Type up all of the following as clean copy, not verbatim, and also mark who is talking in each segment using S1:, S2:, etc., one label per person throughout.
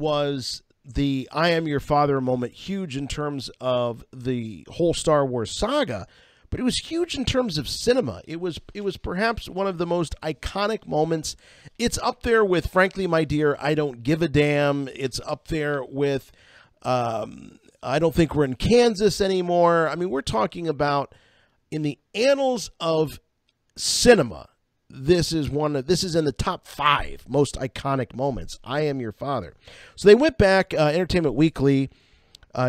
S1: was the I am your father moment huge in terms of the whole Star Wars saga, but it was huge in terms of cinema. It was perhaps one of the most iconic moments. It's up there with, frankly, my dear, I don't give a damn. It's up there with I don't think we're in Kansas anymore. I mean, we're talking about in the annals of cinema. This is in the top 5 most iconic moments. I am your father. So they went back. Entertainment Weekly.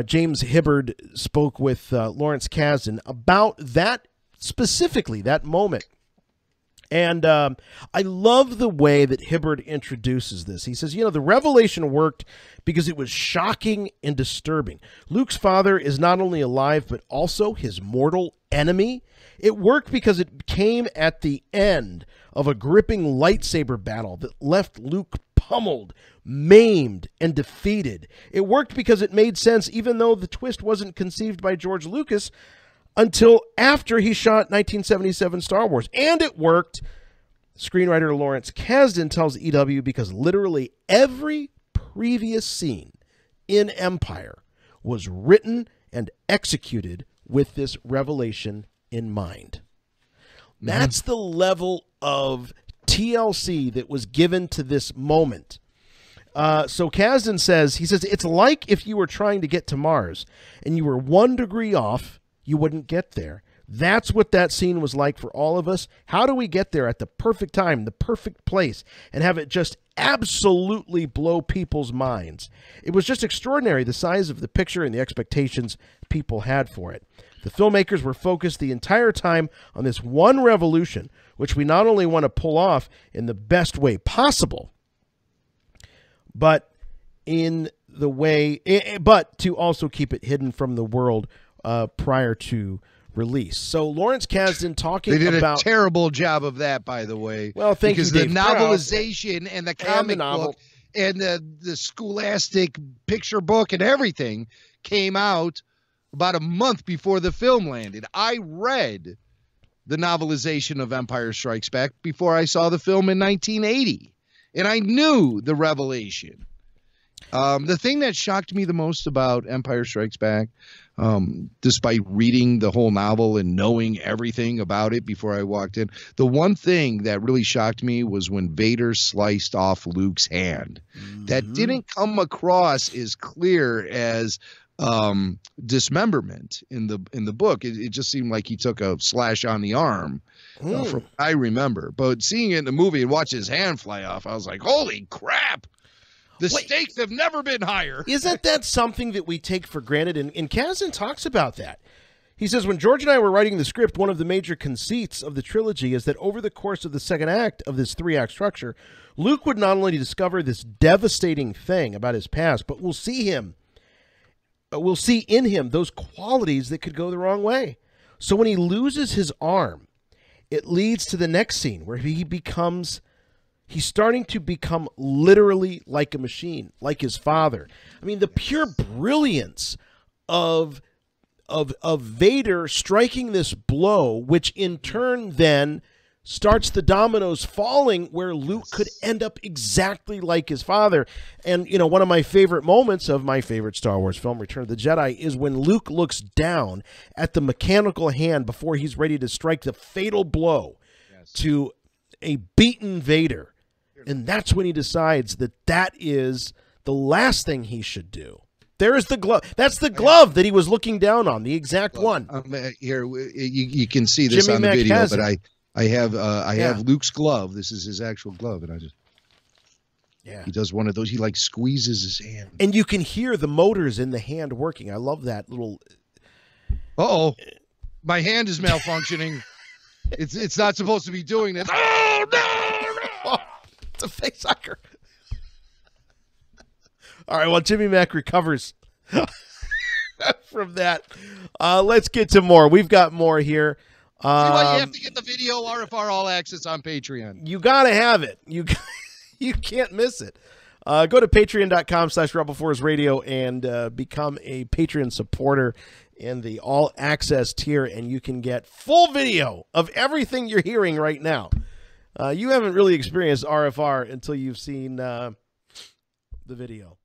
S1: James Hibbard spoke with Lawrence Kasdan about that specifically, that moment. And I love the way that Hibbard introduces this. He says, the revelation worked because it was shocking and disturbing. Luke's father is not only alive, but also his mortal enemy. It worked because it came at the end of a gripping lightsaber battle that left Luke pummeled, maimed, and defeated. It worked because it made sense, even though the twist wasn't conceived by George Lucas until after he shot 1977 Star Wars. And it worked, screenwriter Lawrence Kasdan tells EW, because literally every previous scene in Empire was written and executed with this revelation in mind. That's the level of TLC that was given to this moment. So Kasdan says, it's like if you were trying to get to Mars and you were 1 degree off, you wouldn't get there. That's what that scene was like for all of us. How do we get there at the perfect time, the perfect place, and have it just absolutely blow people's minds? It was just extraordinary, the size of the picture and the expectations people had for it. The filmmakers were focused the entire time on this one revolution, which we not only want to pull off in the best way possible, but in the way, but to also keep it hidden from the world prior to release. So Lawrence Kasdan talking about... They did a
S2: terrible job of that, by the way.
S1: Well, thank you, Dave.
S2: Because the novelization and the comic book and the scholastic picture book and everything came out about a month before the film landed. I read the novelization of Empire Strikes Back before I saw the film in 1980, and I knew the revelation. The thing that shocked me the most about Empire Strikes Back, despite reading the whole novel and knowing everything about it before I walked in, the one thing that really shocked me was when Vader sliced off Luke's hand. That didn't come across as clear as dismemberment in the book. It just seemed like he took a slash on the arm, from what I remember. But seeing it in the movie and watching his hand fly off, I was like, holy crap! The stakes have never been higher.
S1: Isn't that something that we take for granted? And Kasdan talks about that. He says, when George and I were writing the script, one of the major conceits of the trilogy is that over the course of the second act of this 3-act structure, Luke would not only discover this devastating thing about his past, but we'll see in him those qualities that could go the wrong way. So when he loses his arm, it leads to the next scene where he's starting to become literally like a machine, like his father. I mean, the pure brilliance of Vader striking this blow, which in turn then starts the dominoes falling where Luke could end up exactly like his father. And, one of my favorite moments of my favorite Star Wars film, Return of the Jedi, is when Luke looks down at the mechanical hand before he's ready to strike the fatal blow to a beaten Vader. And that's when he decides that is the last thing he should do. There's the glove. That's the glove that he was looking down on, the exact one.
S2: Here, you can see this
S1: Jimmy
S2: on the
S1: Mac
S2: video,
S1: has
S2: but
S1: it.
S2: I have Luke's glove. This is his actual glove, and he does one of those. He like squeezes his hand,
S1: and you can hear the motors in the hand working. I love that little.
S2: My hand is malfunctioning. It's not supposed to be doing this. Oh no!
S1: It's a face sucker. All right, well, Jimmy Mac recovers from that. Let's get to more. We've got more here.
S2: See why you have to get the video RFR All Access on Patreon.
S1: You got to have it. You can't miss it. Go to patreon.com/Rebel4radio and become a Patreon supporter in the All Access tier, and you can get full video of everything you're hearing right now. You haven't really experienced RFR until you've seen the video.